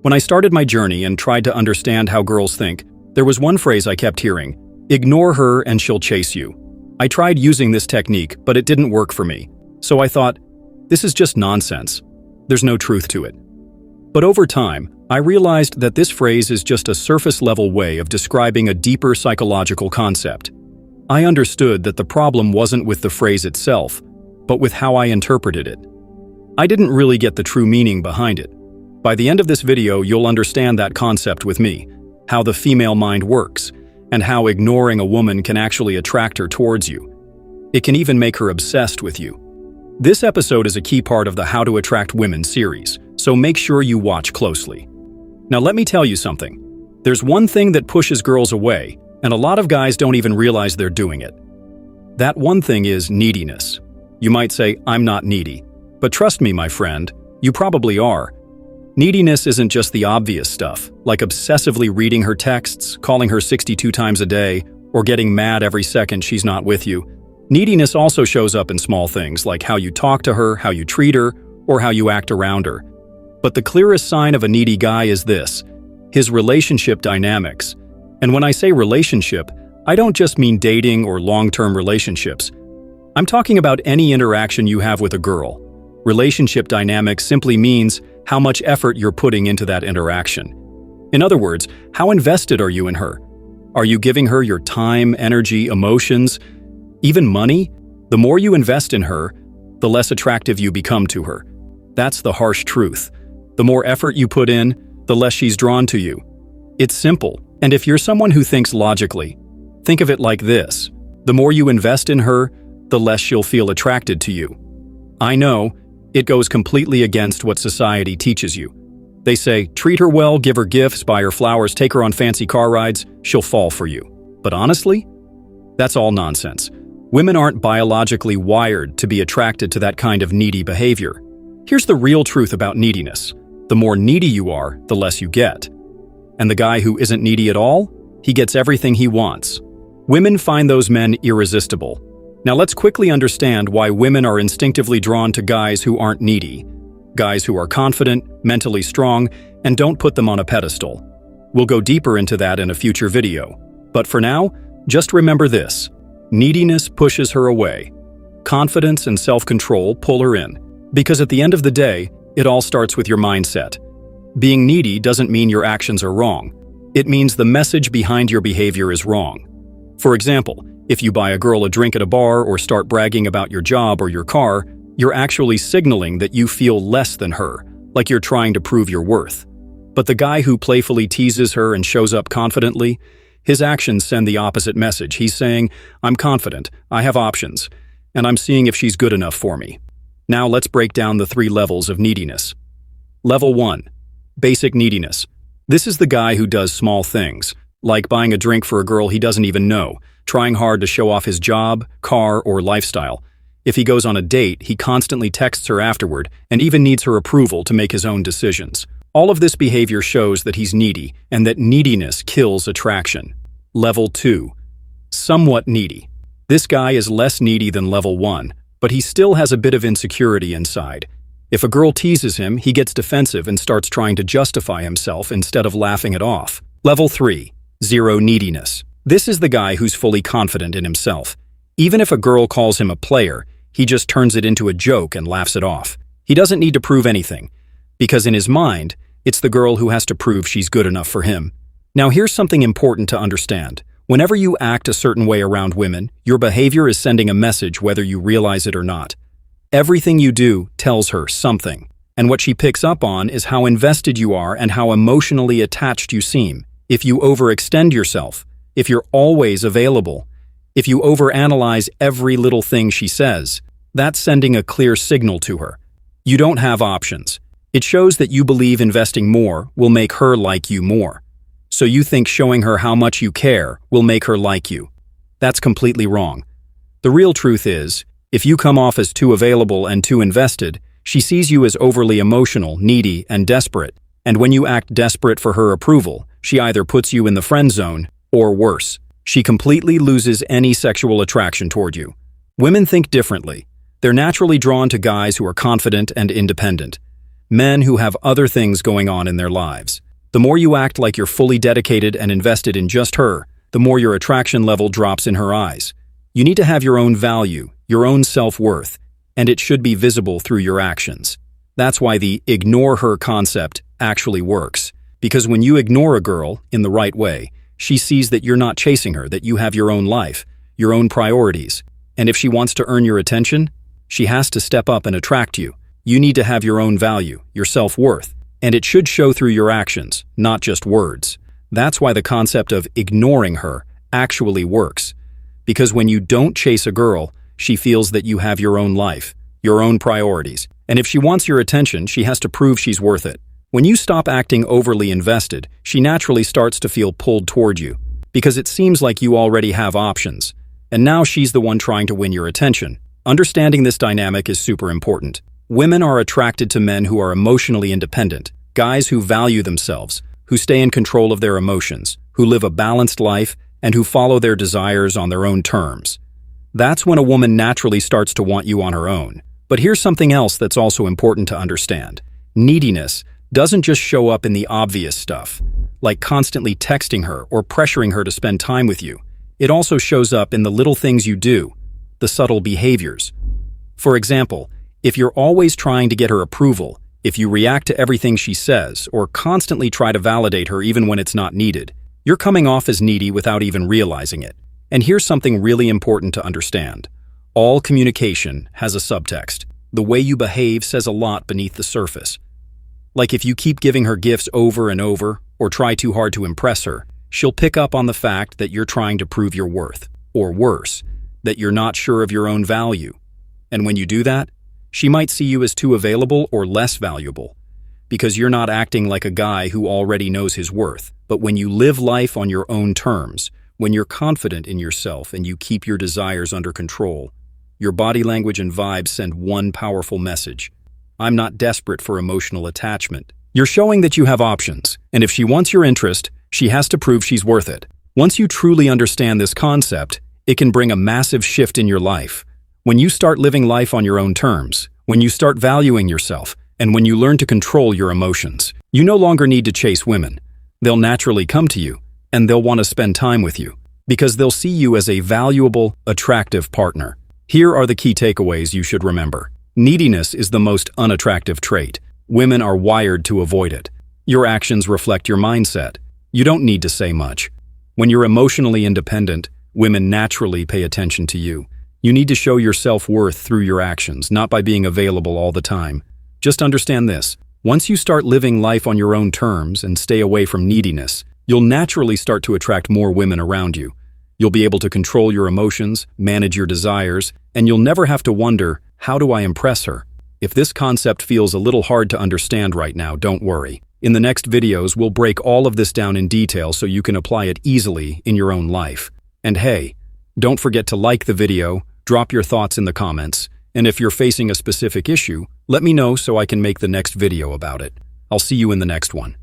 When I started my journey and tried to understand how girls think, there was one phrase I kept hearing: ignore her and she'll chase you. I tried using this technique, but it didn't work for me. So I thought, this is just nonsense. There's no truth to it. But over time, I realized that this phrase is just a surface-level way of describing a deeper psychological concept. I understood that the problem wasn't with the phrase itself, but with how I interpreted it. I didn't really get the true meaning behind it. By the end of this video, you'll understand that concept with me, how the female mind works, and how ignoring a woman can actually attract her towards you. It can even make her obsessed with you. This episode is a key part of the How to Attract Women series, so make sure you watch closely. Now let me tell you something. There's one thing that pushes girls away, and a lot of guys don't even realize they're doing it. That one thing is neediness. You might say, I'm not needy. But trust me, my friend, you probably are. Neediness isn't just the obvious stuff, like obsessively reading her texts, calling her 62 times a day, or getting mad every second she's not with you. Neediness also shows up in small things like how you talk to her, how you treat her, or how you act around her. But the clearest sign of a needy guy is this: his relationship dynamics. And when I say relationship, I don't just mean dating or long-term relationships. I'm talking about any interaction you have with a girl. Relationship dynamics simply means how much effort you're putting into that interaction. In other words, how invested are you in her? Are you giving her your time, energy, emotions, even money? The more you invest in her, the less attractive you become to her. That's the harsh truth. The more effort you put in, the less she's drawn to you. It's simple, and if you're someone who thinks logically, think of it like this: the more you invest in her, the less she'll feel attracted to you. I know, it goes completely against what society teaches you. They say, treat her well, give her gifts, buy her flowers, take her on fancy car rides, she'll fall for you. But honestly, that's all nonsense. Women aren't biologically wired to be attracted to that kind of needy behavior. Here's the real truth about neediness. The more needy you are, the less you get. And the guy who isn't needy at all, he gets everything he wants. Women find those men irresistible. Now let's quickly understand why women are instinctively drawn to guys who aren't needy. Guys who are confident, mentally strong, and don't put them on a pedestal. We'll go deeper into that in a future video. But for now, just remember this: neediness pushes her away. Confidence and self-control pull her in. Because at the end of the day, it all starts with your mindset. Being needy doesn't mean your actions are wrong. It means the message behind your behavior is wrong. For example, if you buy a girl a drink at a bar or start bragging about your job or your car, you're actually signaling that you feel less than her, like you're trying to prove your worth. But the guy who playfully teases her and shows up confidently, his actions send the opposite message. He's saying, I'm confident, I have options, and I'm seeing if she's good enough for me. Now let's break down the 3 levels of neediness. Level 1. Basic neediness. This is the guy who does small things, like buying a drink for a girl he doesn't even know, trying hard to show off his job, car, or lifestyle. If he goes on a date, he constantly texts her afterward and even needs her approval to make his own decisions. All of this behavior shows that he's needy and that neediness kills attraction. Level 2. Somewhat needy. This guy is less needy than level 1, but he still has a bit of insecurity inside. If a girl teases him, he gets defensive and starts trying to justify himself instead of laughing it off. Level 3. Zero neediness. This is the guy who's fully confident in himself. Even if a girl calls him a player, he just turns it into a joke and laughs it off. He doesn't need to prove anything, because in his mind, it's the girl who has to prove she's good enough for him. Now here's something important to understand. Whenever you act a certain way around women, your behavior is sending a message whether you realize it or not. Everything you do tells her something, and what she picks up on is how invested you are and how emotionally attached you seem. If you overextend yourself, if you're always available, if you overanalyze every little thing she says, that's sending a clear signal to her. You don't have options. It shows that you believe investing more will make her like you more. So you think showing her how much you care will make her like you. That's completely wrong. The real truth is, if you come off as too available and too invested, she sees you as overly emotional, needy, and desperate. And when you act desperate for her approval, she either puts you in the friend zone, or worse, she completely loses any sexual attraction toward you. Women think differently. They're naturally drawn to guys who are confident and independent. men who have other things going on in their lives. The more you act like you're fully dedicated and invested in just her, the more your attraction level drops in her eyes. You need to have your own value, your own self-worth, and it should be visible through your actions. That's why the ignore her concept actually works. Because when you ignore a girl in the right way, she sees that you're not chasing her, that you have your own life, your own priorities. And if she wants to earn your attention, she has to step up and attract you. You need to have your own value, your self-worth, and it should show through your actions, not just words. That's why the concept of ignoring her actually works. Because when you don't chase a girl, she feels that you have your own life, your own priorities. And if she wants your attention, she has to prove she's worth it. When you stop acting overly invested, she naturally starts to feel pulled toward you, because it seems like you already have options. And now she's the one trying to win your attention. Understanding this dynamic is super important. Women are attracted to men who are emotionally independent, guys who value themselves, who stay in control of their emotions, who live a balanced life, and who follow their desires on their own terms. That's when a woman naturally starts to want you on her own. But here's something else that's also important to understand. Neediness doesn't just show up in the obvious stuff, like constantly texting her or pressuring her to spend time with you. It also shows up in the little things you do, the subtle behaviors. For example, if you're always trying to get her approval, if you react to everything she says, or constantly try to validate her even when it's not needed, you're coming off as needy without even realizing it. And here's something really important to understand. All communication has a subtext. The way you behave says a lot beneath the surface. Like if you keep giving her gifts over and over, or try too hard to impress her, she'll pick up on the fact that you're trying to prove your worth, or worse, that you're not sure of your own value. And when you do that, she might see you as too available or less valuable, because you're not acting like a guy who already knows his worth. But when you live life on your own terms, when you're confident in yourself and you keep your desires under control, your body language and vibes send one powerful message. I'm not desperate for emotional attachment. You're showing that you have options, and if she wants your interest, she has to prove she's worth it. Once you truly understand this concept, it can bring a massive shift in your life. When you start living life on your own terms, when you start valuing yourself, and when you learn to control your emotions, you no longer need to chase women. They'll naturally come to you, and they'll want to spend time with you, because they'll see you as a valuable, attractive partner. Here are the key takeaways you should remember. Neediness is the most unattractive trait. Women are wired to avoid it. Your actions reflect your mindset. You don't need to say much. When you're emotionally independent, women naturally pay attention to you. You need to show your self-worth through your actions, not by being available all the time. Just understand this. Once you start living life on your own terms and stay away from neediness, you'll naturally start to attract more women around you. You'll be able to control your emotions, manage your desires, and you'll never have to wonder, how do I impress her? If this concept feels a little hard to understand right now, don't worry. In the next videos, we'll break all of this down in detail so you can apply it easily in your own life. And hey, don't forget to like the video, drop your thoughts in the comments, and if you're facing a specific issue, let me know so I can make the next video about it. I'll see you in the next one.